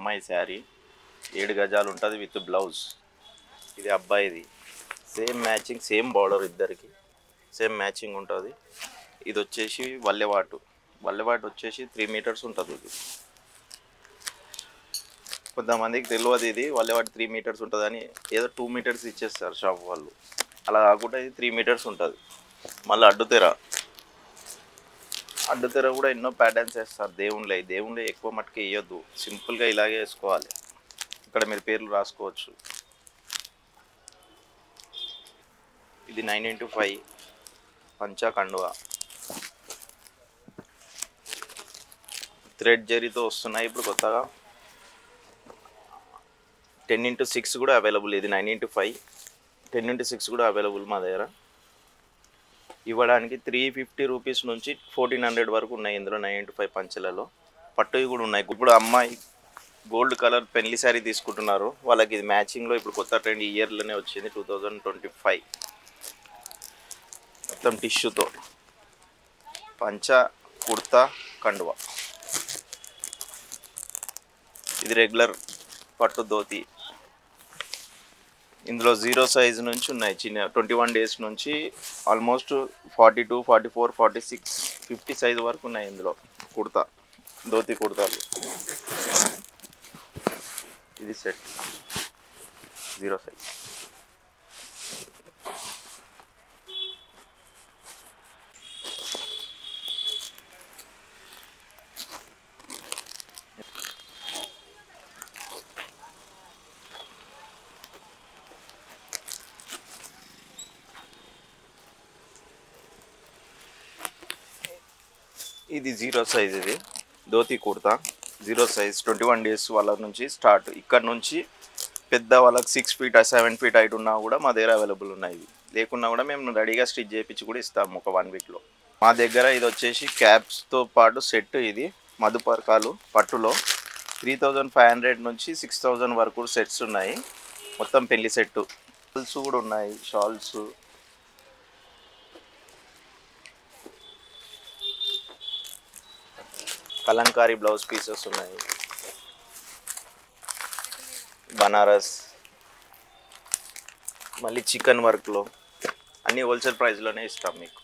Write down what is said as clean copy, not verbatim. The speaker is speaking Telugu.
అమ్మాయి శారీ 7 గజాలు ఉంటుంది విత్ బ్లౌజ్. ఇది అబ్బాయిది. సేమ్ మ్యాచింగ్, సేమ్ బార్డర్, ఇద్దరికి సేమ్ మ్యాచింగ్ ఉంటుంది. ఇది వచ్చేసి వల్లెవాటు వచ్చేసి 3 మీటర్స్ ఉంటుంది. ఇది కొంతమందికి తెలియదు, ఇది వల్లెవాటు 3 మీటర్స్ ఉంటుందని ఏదో 2 మీటర్స్ ఇచ్చేస్తారు షాప్ వాళ్ళు. అలా కాకుండా ఇది 3 మీటర్స్ ఉంటుంది. మళ్ళీ అడ్డుతెర కూడా ఎన్నో ప్యాటర్న్స్ వేస్తారు. దేవుళ్ళే ఎక్కువ మట్టుకు వేయొద్దు, సింపుల్గా ఇలాగే వేసుకోవాలి. ఇక్కడ మీరు పేర్లు రాసుకోవచ్చు. ఇది 9x5 పంచా కండువా థ్రెడ్ జరీతో వస్తున్నాయి ఇప్పుడు కొత్తగా. 10x6 కూడా అవైలబుల్. ఇది 9x5, 10x6 కూడా అవైలబుల్ మా దగ్గర. ఇవ్వడానికి 350 రూపీస్ నుంచి 1400 వరకు ఉన్నాయి ఇందులో 9x5 పంచలలో. పట్టువి కూడా ఉన్నాయి. ఇప్పుడు అమ్మాయి గోల్డ్ కలర్ పెళ్లి శారీ తీసుకుంటున్నారు, వాళ్ళకి ఇది మ్యాచింగ్లో ఇప్పుడు కొత్త ట్రెండ్ ఈ ఇయర్లోనే వచ్చింది, 2025. మొత్తం టిష్యూతో పంచా కుర్తా కండువా. ఇది రెగ్యులర్ పట్టు ధోతి. ఇందులో 0 సైజు నుంచి ఉన్నాయి, చిన్న 21 డేస్ నుంచి ఆల్మోస్ట్ 42, 44, 46, 50 సైజు వరకు ఉన్నాయి ఇందులో కుర్తా, ధోతి కుర్తాలు. ఇది సెట్ 0 సైజ్. ఇది 0 సైజ్. ఇది ధోతి కుర్తా 0 సైజ్. 21 డేస్ వాళ్ళ నుంచి స్టార్ట్. ఇక్కడ నుంచి పెద్ద వాళ్ళకి 6 ఫీట్ 7 ఫీట్ హైట్ ఉన్నా కూడా మా దగ్గర అవైలబుల్ ఉన్నాయి. లేకున్నా కూడా మేము రెడీగా స్టిచ్ చేయించి కూడా ఇస్తాము ఒక 1 వీక్లో. మా దగ్గర ఇది వచ్చేసి క్యాప్స్తో పాటు సెట్. ఇది మధుపర్కాలు పట్టులో 3500 నుంచి 6000 వరకు సెట్స్ ఉన్నాయి. మొత్తం పెళ్లి సెట్టు. షాల్స్ కూడా ఉన్నాయి. షాల్స్, కలంకారీ బ్లౌజ్ పీసెస్ ఉన్నాయి. బనారస్, మళ్ళీ చికెన్ వర్క్లో అన్నీ హోల్సేల్ ప్రైస్లోనే ఇస్తాం మీకు.